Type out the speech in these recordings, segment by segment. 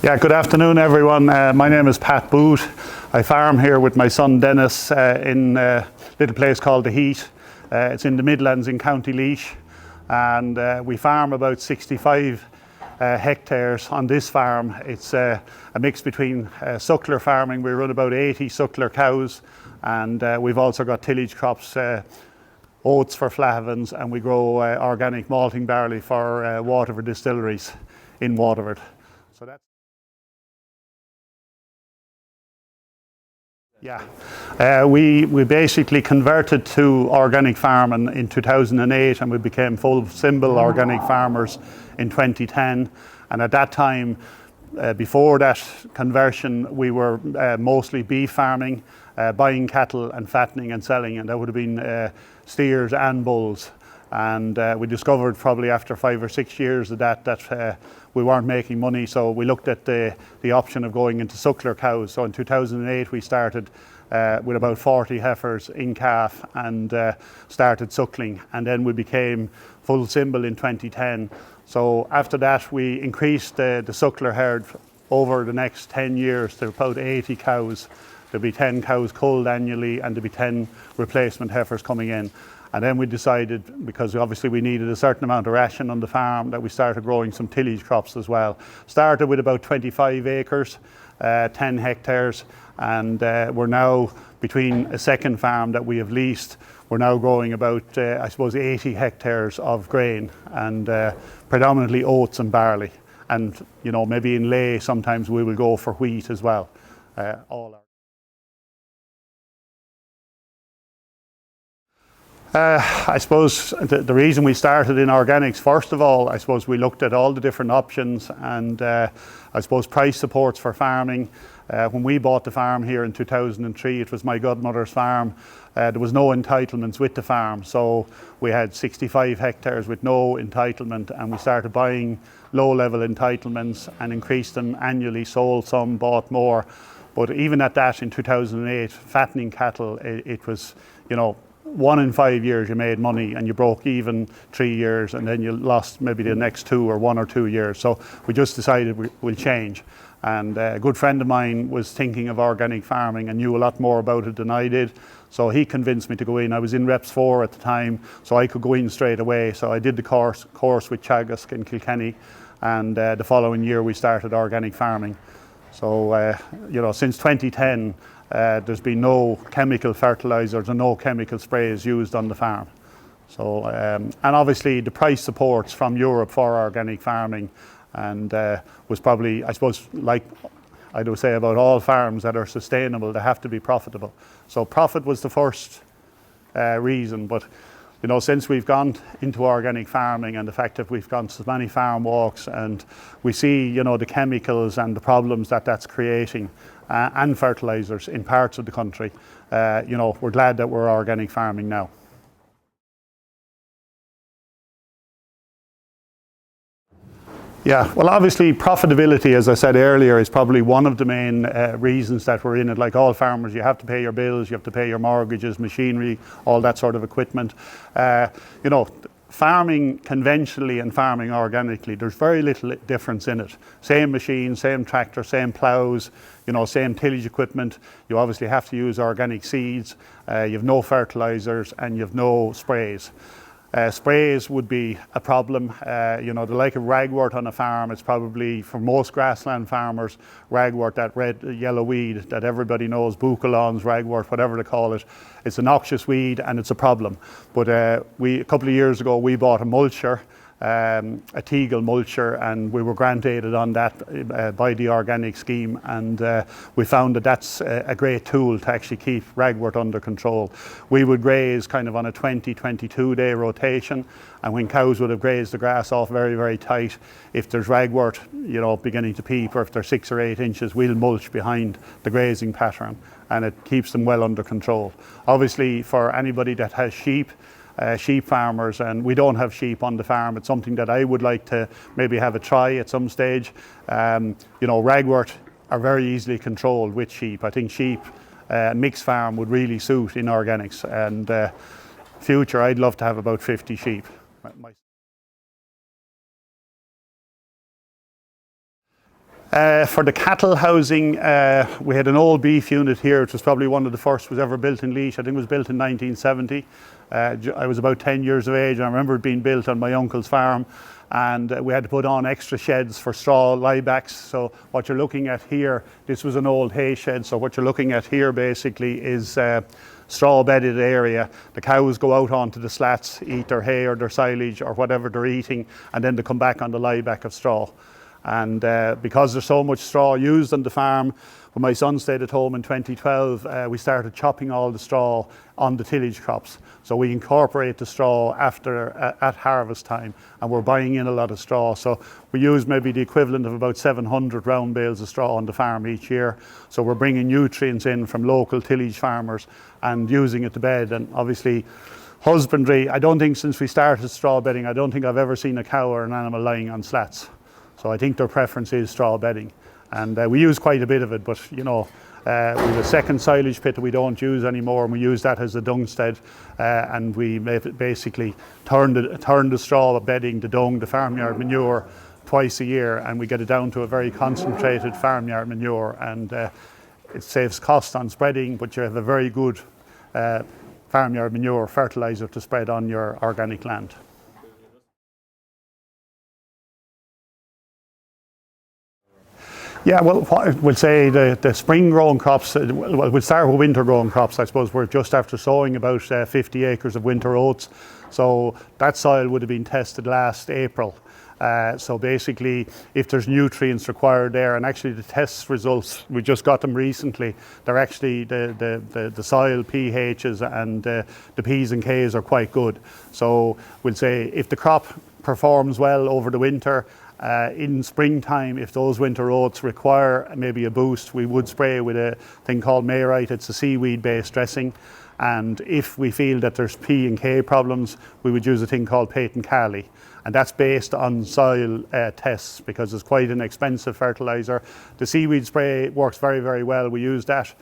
Yeah, good afternoon everyone. My name is Pat Boot. I farm here with my son Dennis in a little place called The Heath. It's in the Midlands in County Laois, and we farm about 65 hectares on this farm. It's a mix between suckler farming. We run about 80 suckler cows, and we've also got tillage crops, oats for Flahavans, and we grow organic malting barley for Waterford distilleries in Waterford. So that's we basically converted to organic farming in 2008, and we became full symbol organic farmers in 2010. And at that time, before that conversion, we were mostly beef farming, buying cattle and fattening and selling, and that would have been steers and bulls. And we discovered probably after 5 or 6 years of that we weren't making money, so we looked at the option of going into suckler cows. So in 2008 we started with about 40 heifers in calf and started suckling, and then we became full symbol in 2010. So after that we increased the suckler herd over the next 10 years to about 80 cows. There'll be 10 cows culled annually, and there'll be 10 replacement heifers coming in. And then we decided, because obviously we needed a certain amount of ration on the farm, that we started growing some tillage crops as well. Started with about 25 acres, 10 hectares, and we're now, between a second farm that we have leased, we're now growing about, I suppose, 80 hectares of grain, and predominantly oats and barley. And, you know, maybe in lay, sometimes we will go for wheat as well. I suppose the reason we started in organics, first of all, I suppose we looked at all the different options, and I suppose price supports for farming. When we bought the farm here in 2003, it was my godmother's farm. There was no entitlements with the farm, so we had 65 hectares with no entitlement, and we started buying low-level entitlements and increased them annually, sold some, bought more. But even at that, in 2008, fattening cattle, it was, you know, 1 in 5 years you made money, and you broke even 3 years, and then you lost maybe the next 2 or 1 or 2 years. So we just decided we'll change. And a good friend of mine was thinking of organic farming and knew a lot more about it than I did. So he convinced me to go in. I was in Reps 4 at the time, so I could go in straight away. So I did the course with Teagasc in Kilkenny, and the following year we started organic farming. So, you know, since 2010, there's been no chemical fertilizers and no chemical sprays used on the farm. So, and obviously the price supports from Europe for organic farming, and was probably, I suppose, like I do say about all farms that are sustainable, they have to be profitable. So profit was the first reason, but you know, since we've gone into organic farming, and the fact that we've gone to so many farm walks, and we see, you know, the chemicals and the problems that that's creating, and fertilizers in parts of the country, you know, we're glad that we're organic farming now. Yeah, well, obviously profitability, as I said earlier, is probably one of the main reasons that we're in it. Like all farmers, you have to pay your bills, you have to pay your mortgages, machinery, all that sort of equipment. You know, farming conventionally and farming organically, there's very little difference in it. Same machine, same tractor, same plows, you know, same tillage equipment. You obviously have to use organic seeds, you have no fertilizers, and you have no sprays. Sprays would be a problem. You know, the like of ragwort on a farm, it's probably, for most grassland farmers, ragwort, that red yellow weed that everybody knows, boucalons, ragwort, whatever they call it, it's a noxious weed and it's a problem. But a couple of years ago we bought a mulcher, a Teagle mulcher, and we were grant aided on that by the organic scheme, and we found that that's a great tool to actually keep ragwort under control. We would graze kind of on a 20-22 day rotation, and when cows would have grazed the grass off very, very tight, if there's ragwort, you know, beginning to peep, or if they're 6 or 8 inches, we'll mulch behind the grazing pattern, and it keeps them well under control. Obviously, for anybody that has sheep farmers, and we don't have sheep on the farm, it's something that I would like to maybe have a try at some stage. You know, ragwort are very easily controlled with sheep. I think sheep mixed farm would really suit in organics, and future I'd love to have about 50 sheep. For the cattle housing, we had an old beef unit here. It was probably one of the first was ever built in Laois. I think it was built in 1970. I was about 10 years of age. I remember it being built on my uncle's farm, and we had to put on extra sheds for straw liebacks. So what you're looking at here, this was an old hay shed. So what you're looking at here basically is straw bedded area. The cows go out onto the slats, eat their hay or their silage or whatever they're eating, and then they come back on the lieback of straw. And because there's so much straw used on the farm, when my son stayed at home in 2012, we started chopping all the straw on the tillage crops. So we incorporate the straw at harvest time, and we're buying in a lot of straw. So we use maybe the equivalent of about 700 round bales of straw on the farm each year. So we're bringing nutrients in from local tillage farmers and using it to bed. And obviously husbandry, I don't think since we started straw bedding, I don't think I've ever seen a cow or an animal lying on slats. So I think their preference is straw bedding, and we use quite a bit of it. But we have a second silage pit that we don't use anymore, and we use that as a dung stead, and we basically turn the straw bedding, the dung, the farmyard manure twice a year, and we get it down to a very concentrated farmyard manure, and it saves cost on spreading, but you have a very good farmyard manure fertilizer to spread on your organic land. Yeah, well, we'll say the spring growing crops, we'll start with winter growing crops. I suppose we're just after sowing about 50 acres of winter oats. So that soil would have been tested last April. So basically, if there's nutrients required there, and actually the test results, we just got them recently, they're actually, the soil pHs and the P's and K's are quite good. So we'll say if the crop performs well over the winter, in springtime, if those winter oats require maybe a boost, we would spray with a thing called Mayrite. It's a seaweed-based dressing. And if we feel that there's P and K problems, we would use a thing called Patent Cali. And that's based on soil tests, because it's quite an expensive fertilizer. The seaweed spray works very, very well. We use that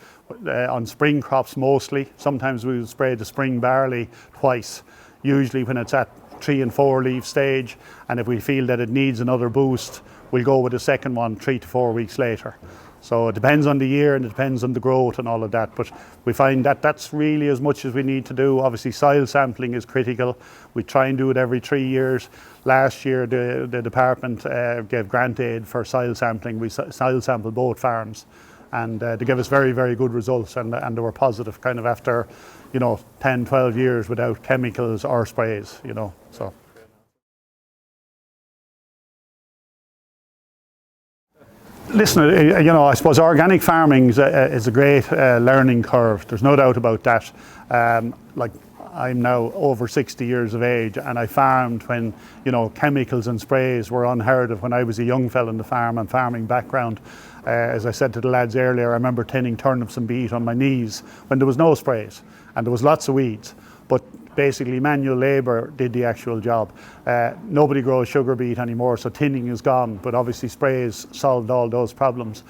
on spring crops mostly. Sometimes we would spray the spring barley twice, usually when it's at 3 and 4 leaf stage, and if we feel that it needs another boost, we'll go with the second one 3 to 4 weeks later. So it depends on the year and it depends on the growth and all of that, but we find that that's really as much as we need to do. Obviously soil sampling is critical. We try and do it every 3 years. Last year the department gave grant aid for soil sampling. We soil sampled both farms, and they gave us very, very good results, and they were positive kind of after 10, 12 years without chemicals or sprays, so. Listen, I suppose organic farming is a great learning curve. There's no doubt about that. I'm now over 60 years of age, and I farmed when, chemicals and sprays were unheard of when I was a young fella in the farm and farming background. As I said to the lads earlier, I remember tinning turnips and beet on my knees when there was no sprays and there was lots of weeds. But basically manual labour did the actual job. Nobody grows sugar beet anymore, so tinning is gone, but obviously sprays solved all those problems.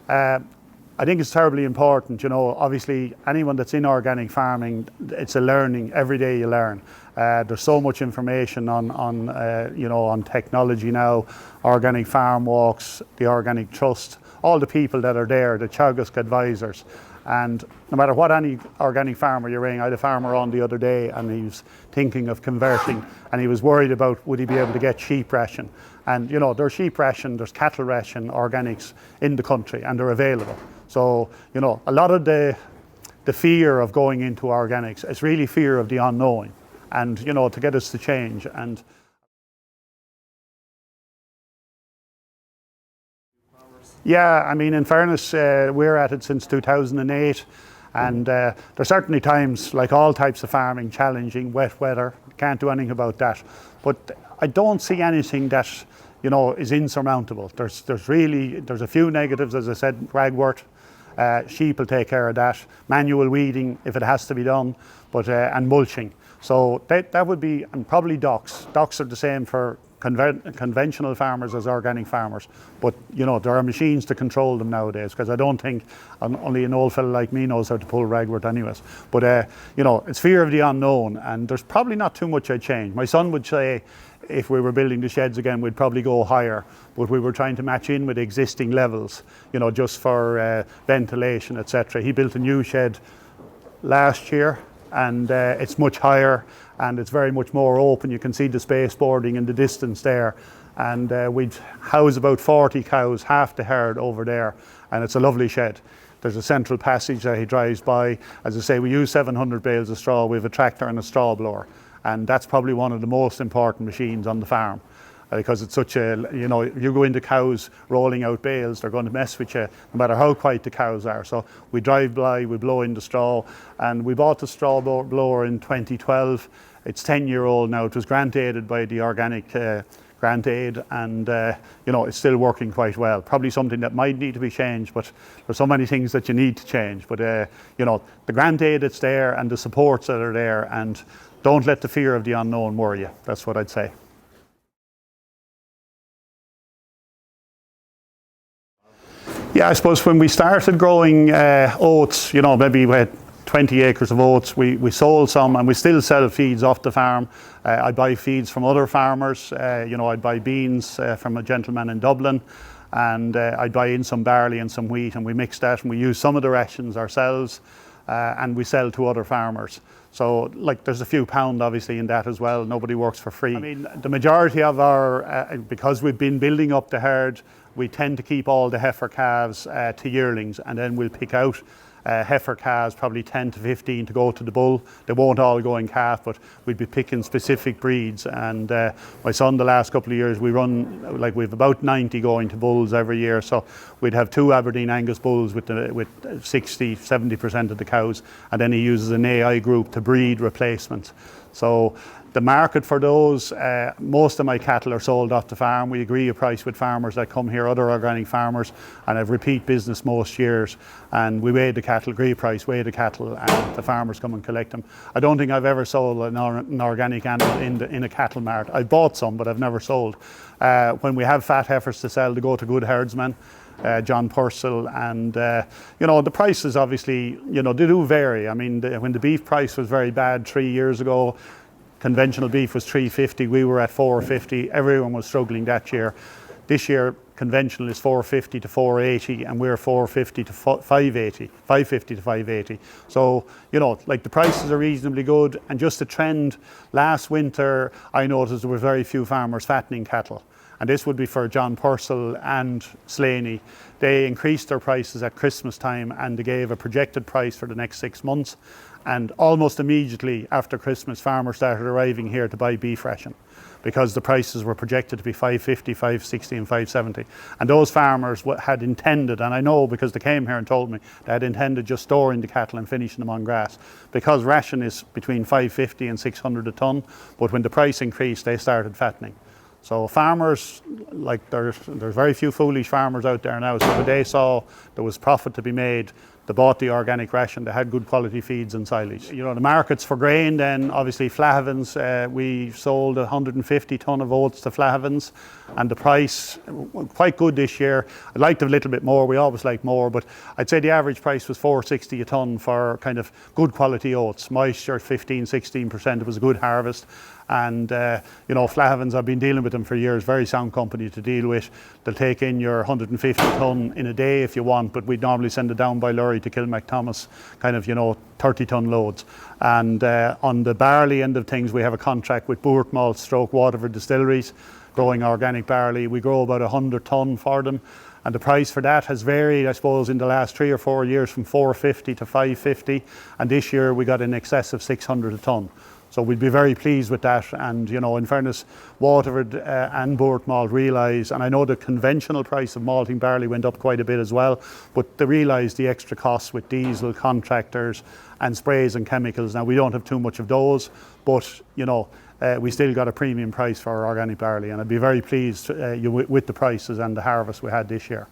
I think it's terribly important, obviously anyone that's in organic farming, it's a learning, every day you learn. There's so much information on technology now, organic farm walks, the Organic Trust, all the people that are there, the Teagasc advisors. And no matter what any organic farmer you're in, I had a farmer on the other day and he was thinking of converting, and he was worried about would he be able to get sheep ration. And there's sheep ration, there's cattle ration, organics in the country, and they're available. So, a lot of the fear of going into organics, it's really fear of the unknown, and to get us to change. And yeah, I mean, in fairness, we're at it since 2008, and there's certainly times, like all types of farming, challenging, wet weather, can't do anything about that. But I don't see anything that, is insurmountable. There's a few negatives, as I said, ragwort, sheep will take care of that, manual weeding if it has to be done, but and mulching. So that would be, and probably docks. Docks are the same for conventional farmers as organic farmers. But you know, there are machines to control them nowadays, because I don't think only an old fella like me knows how to pull ragwort anyways. But you know, it's fear of the unknown, and there's probably not too much I'd change. My son would say if we were building the sheds again, we'd probably go higher, but we were trying to match in with existing levels, you know, just for ventilation, etc. He built a new shed last year, and it's much higher and it's very much more open. You can see the space boarding in the distance there, and we'd house about 40 cows, half the herd over there, and it's a lovely shed. There's a central passage that he drives by. As I say, we use 700 bales of straw. We have a tractor and a straw blower, and that's probably one of the most important machines on the farm, because it's such a, you know, you go into cows rolling out bales, they're going to mess with you no matter how quiet the cows are. So we drive by, we blow in the straw, and we bought the straw blower in 2012. It's 10-year-old now. It was grant aided by the organic grant aid, and you know, it's still working quite well. Probably something that might need to be changed, but there's so many things that you need to change. But you know, the grant aid that's there and the supports that are there, and don't let the fear of the unknown worry you. That's what I'd say. Yeah, I suppose when we started growing oats, you know, maybe we had 20 acres of oats. We sold some, and we still sell feeds off the farm. I buy feeds from other farmers. You know, I'd buy beans from a gentleman in Dublin, and I'd buy in some barley and some wheat, and we mix that, and we use some of the rations ourselves, and we sell to other farmers. So, like, there's a few pound obviously in that as well. Nobody works for free. I mean, the majority of our, because we've been building up the herd, we tend to keep all the heifer calves to yearlings, and then we'll pick out heifer calves, probably 10 to 15 to go to the bull. They won't all go in calf, but we'd be picking specific breeds. And my son, the last couple of years, we run, like, we've about 90 going to bulls every year. So we'd have 2 Aberdeen Angus bulls with 60, 70% of the cows, and then he uses an AI group to breed replacements. So the market for those, most of my cattle are sold off the farm. We agree a price with farmers that come here, other organic farmers, and have repeat business most years. And we weigh the cattle, agree a price, weigh the cattle, and the farmers come and collect them. I don't think I've ever sold an organic animal in a cattle mart. I've bought some, but I've never sold. When we have fat heifers to sell, they go to good herdsmen. John Purcell, and you know, the prices obviously, you know, they do vary. I mean, when the beef price was very bad 3 years ago, conventional beef was $3.50, we were at $4.50. Everyone was struggling that year. This year, conventional is $4.50 to $4.80, and we're $4.50 to $5.80, $5.50 to $5.80. So, you know, like, the prices are reasonably good. And just the trend, last winter, I noticed there were very few farmers fattening cattle. And this would be for John Purcell and Slaney. They increased their prices at Christmas time, and they gave a projected price for the next 6 months. And almost immediately after Christmas, farmers started arriving here to buy beef ration, because the prices were projected to be $5.50, $5.60 and $5.70. And those farmers had intended, and I know because they came here and told me, they had intended just storing the cattle and finishing them on grass, because ration is between $5.50 and $600 a tonne. But when the price increased, they started fattening. So farmers, like, there's very few foolish farmers out there now. So when they saw there was profit to be made, they bought the organic ration. They had good quality feeds and silage. You know, the markets for grain, then obviously Flahavans, we sold 150 tonne of oats to Flahavans, and the price quite good this year. I'd liked a little bit more. We always like more, but I'd say the average price was $4.60 a tonne for kind of good quality oats. Moisture 15, 16%. It was a good harvest. And you know, Flahavans, I've been dealing with them for years. Very sound company to deal with. They'll take in your 150 tonne in a day if you want, but we'd normally send it down by lorry to Kilmacthomas, kind of, you know, 30 tonne loads. And on the barley end of things, we have a contract with Bourke-Malt / Waterford Distilleries, growing organic barley. We grow about 100 tonne for them. And the price for that has varied, I suppose, in the last 3 or 4 years from $4.50 to $5.50. And this year we got in excess of 600 a tonne. So we'd be very pleased with that. And, you know, in fairness, Waterford and Bourke-Malt realise, and I know the conventional price of malting barley went up quite a bit as well, but they realise the extra costs with diesel, contractors and sprays and chemicals. Now, we don't have too much of those, but, you know, we still got a premium price for our organic barley, and I'd be very pleased with the prices and the harvest we had this year.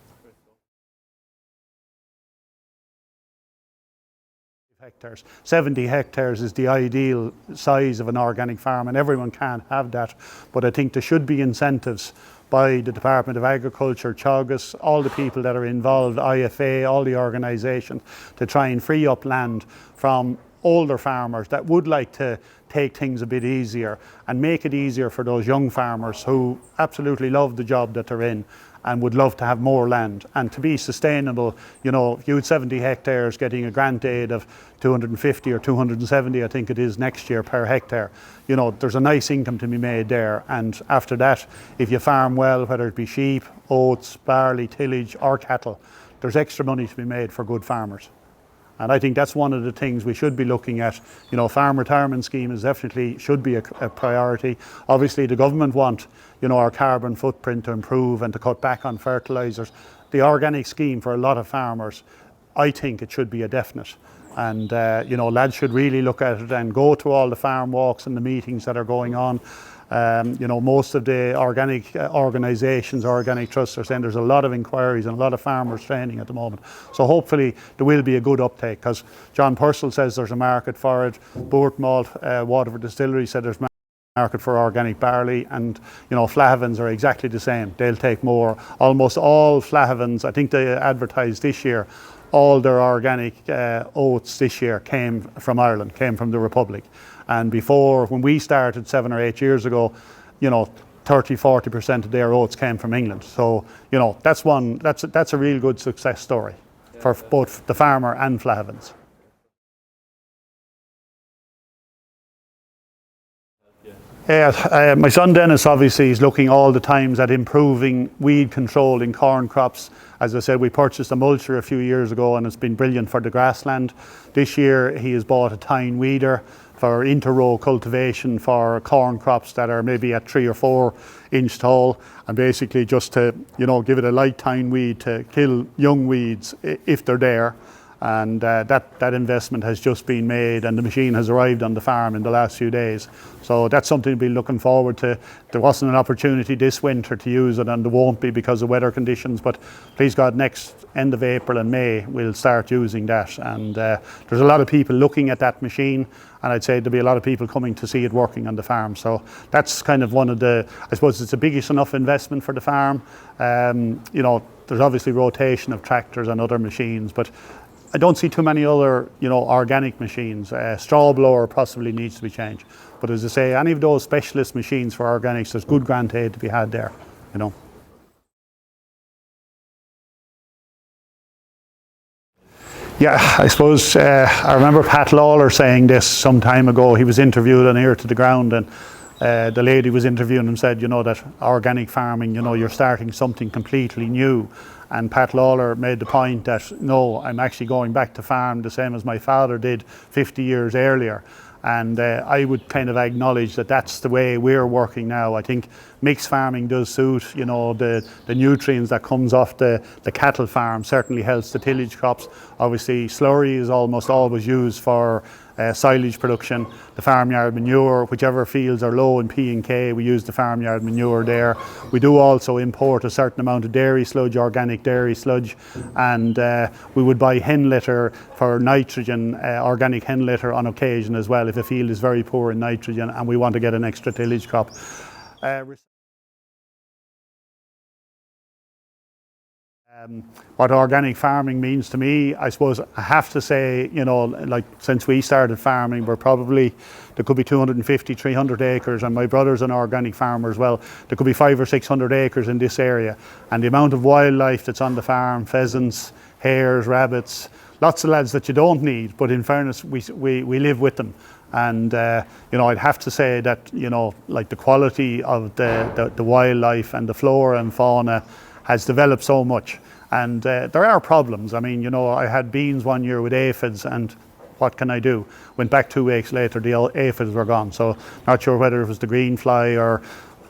hectares. 70 hectares is the ideal size of an organic farm, and everyone can't have that. But I think there should be incentives by the Department of Agriculture, Teagasc, all the people that are involved, IFA, all the organisations, to try and free up land from older farmers that would like to take things a bit easier and make it easier for those young farmers who absolutely love the job that they're in and would love to have more land. And to be sustainable, you know, if you had 70 hectares getting a grant aid of 250 or 270, I think it is next year per hectare, you know, there's a nice income to be made there. And after that, if you farm well, whether it be sheep, oats, barley, tillage or cattle, there's extra money to be made for good farmers. And I think that's one of the things we should be looking at. You know, farm retirement scheme is definitely should be a priority. Obviously the government want, you know, our carbon footprint to improve and to cut back on fertilisers. The organic scheme for a lot of farmers, I think it should be a definite. And you know, lads should really look at it and go to all the farm walks and the meetings that are going on. You know, most of the organic organisations, organic trusts are saying there's a lot of inquiries and a lot of farmers training at the moment. So hopefully there will be a good uptake, because John Purcell says there's a market for it. Boort Malt, Waterford Distillery said there's market for organic barley, and you know, Flahavans are exactly the same. They'll take more. Almost all Flahavans, I think they advertised this year, all their organic oats this year came from Ireland, came from the Republic. And before, when we started 7 or 8 years ago, you know, 30–40% of their oats came from England. So, you know, that's a real good success story for both the farmer and Flahavans. My son Dennis obviously is looking all the times at improving weed control in corn crops. As I said, we purchased a mulcher a few years ago and it's been brilliant for the grassland. This year he has bought a tine weeder for inter-row cultivation for corn crops that are maybe at 3 or 4 inch tall, and basically just to, you know, give it a light tine weed to kill young weeds if they're there. And that investment has just been made, and the machine has arrived on the farm in the last few days. So that's something to be looking forward to. There wasn't an opportunity this winter to use it, and there won't be because of weather conditions, but please God, next end of April and May we'll start using that. And there's a lot of people looking at that machine, and I'd say there'll be a lot of people coming to see it working on the farm. So that's kind of one of the, I suppose it's a biggish enough investment for the farm. You know, there's obviously rotation of tractors and other machines, but I don't see too many other, you know, organic machines. Straw blower possibly needs to be changed. But as I say, any of those specialist machines for organics, there's good grant aid to be had there, you know. Yeah, I suppose I remember Pat Lawler saying this some time ago. He was interviewed on Ear to the Ground, and the lady was interviewing him said, you know, that organic farming, you know, you're starting something completely new. And Pat Lawler made the point that, no, I'm actually going back to farm the same as my father did 50 years earlier. And I would kind of acknowledge that that's the way we're working now. I think mixed farming does suit, you know, the nutrients that comes off the cattle farm certainly helps the tillage crops. Obviously slurry is almost always used for silage production. The farmyard manure, whichever fields are low in P and K, we use the farmyard manure there. We do also import a certain amount of dairy sludge, organic dairy sludge, and we would buy hen litter for nitrogen, organic hen litter on occasion as well if a field is very poor in nitrogen and we want to get an extra tillage crop. What organic farming means to me, I suppose I have to say, you know, like since we started farming, we're probably, there could be 250, 300 acres, and my brother's an organic farmer as well. There could be 500 or 600 acres in this area, and the amount of wildlife that's on the farm, pheasants, hares, rabbits, lots of lads that you don't need, but in fairness, we live with them. And you know, I'd have to say that, you know, like the quality of the wildlife and the flora and fauna has developed so much. And there are problems. I mean, you know, I had beans one year with aphids, and what can I do? Went back 2 weeks later, the aphids were gone. So not sure whether it was the green fly or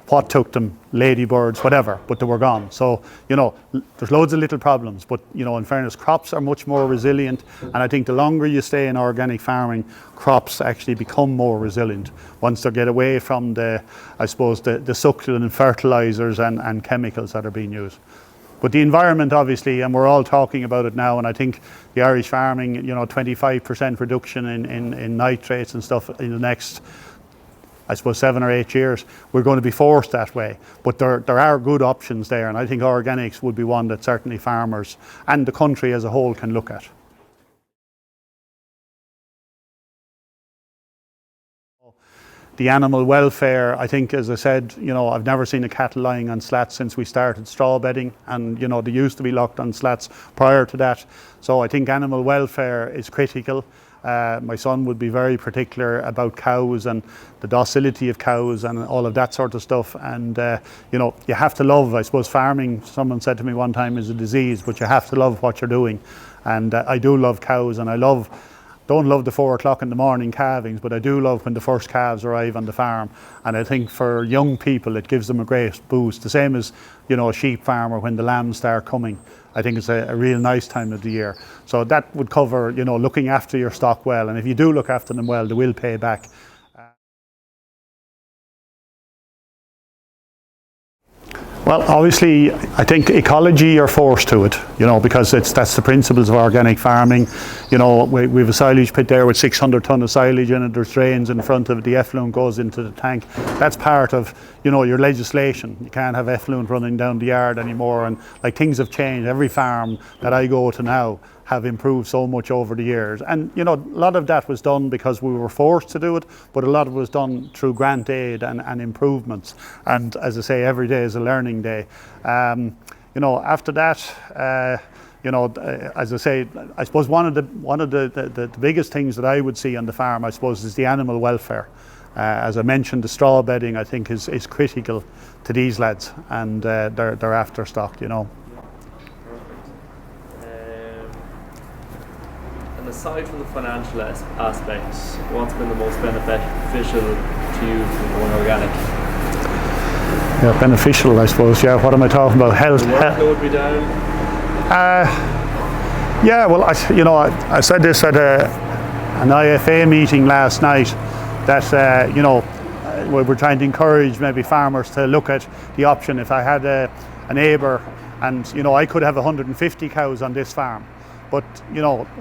what took them, ladybirds, whatever, but they were gone. So, you know, there's loads of little problems, but, you know, in fairness, crops are much more resilient. And I think the longer you stay in organic farming, crops actually become more resilient once they get away from the, I suppose, the succulent fertilizers and chemicals that are being used. But the environment, obviously, and we're all talking about it now, and I think the Irish farming, 25% reduction in nitrates and stuff in the next, I suppose, 7 or 8 years, we're going to be forced that way. But there are good options there, and I think organics would be one that certainly farmers and the country as a whole can look at. The animal welfare, I think, as I said, I've never seen a cattle lying on slats since we started straw bedding, and they used to be locked on slats prior to that. So I think animal welfare is critical. My son would be very particular about cows and the docility of cows and all of that sort of stuff. And you have to love, I suppose, farming. Someone said to me one time, is a disease, but you have to love what you're doing. And I do love cows, and don't love the 4 o'clock in the morning calvings, but I do love when the first calves arrive on the farm. And I think for young people, it gives them a great boost. The same as, a sheep farmer when the lambs start coming. I think it's a real nice time of the year. So that would cover, looking after your stock well. And if you do look after them well, they will pay back. Well, obviously, I think ecology, you're forced to it, because that's the principles of organic farming. We have a silage pit there with 600 tonne of silage in it. There's drains in front of it. The effluent goes into the tank. That's part of, your legislation. You can't have effluent running down the yard anymore. And things have changed. Every farm that I go to now have improved so much over the years. And, a lot of that was done because we were forced to do it, but a lot of it was done through grant aid and improvements. And as I say, every day is a learning day. After that, as I say, I suppose one of the biggest things that I would see on the farm, I suppose, is the animal welfare. As I mentioned, the straw bedding, I think, is critical to these lads, and they're after stock, And aside from the financial aspect, what's been the most beneficial to you from going organic? Yeah, beneficial, I suppose. Yeah, what am I talking about? Health. The workload be down? Yeah, well, I said this at an IFA meeting last night, that we're trying to encourage maybe farmers to look at the option. If I had a neighbour and I could have 150 cows on this farm, but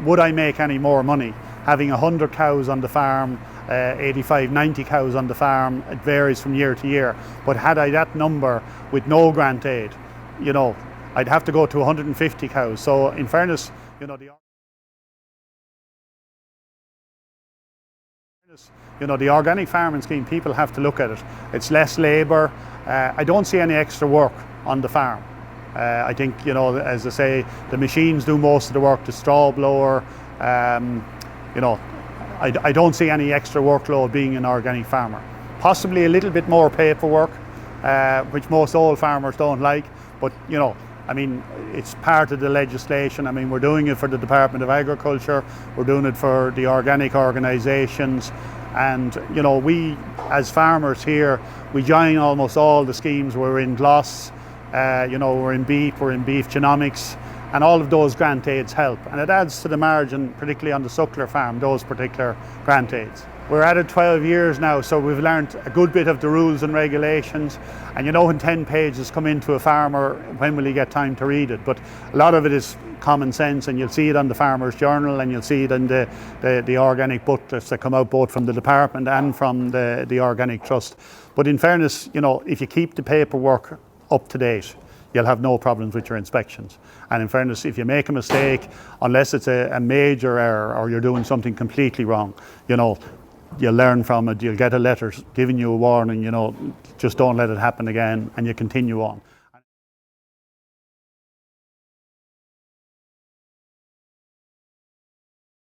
would I make any more money having 100 cows on the farm, 85, 90 cows on the farm? It varies from year to year. But had I that number with no grant aid, I'd have to go to 150 cows. So in fairness, the organic farming scheme, people have to look at it. It's less labour. I don't see any extra work on the farm. I think, as I say, the machines do most of the work, the straw blower. I don't see any extra workload being an organic farmer. Possibly a little bit more paperwork, which most old farmers don't like, but it's part of the legislation. We're doing it for the Department of Agriculture, we're doing it for the organic organisations, and we as farmers here, we join almost all the schemes. We're in GLOS, we're in beef genomics, and all of those grant aids help, and it adds to the margin, particularly on the suckler farm, those particular grant aids. We're at it 12 years now, so we've learned a good bit of the rules and regulations, and when 10 pages come into a farmer, when will he get time to read it? But a lot of it is common sense, and you'll see it on the Farmer's Journal, and you'll see it in the organic booklets that come out both from the department and from the Organic Trust. But in fairness, if you keep the paperwork up to date, you'll have no problems with your inspections. And in fairness, if you make a mistake, unless it's a major error or you're doing something completely wrong, you'll learn from it, you'll get a letter giving you a warning, just don't let it happen again, and you continue on.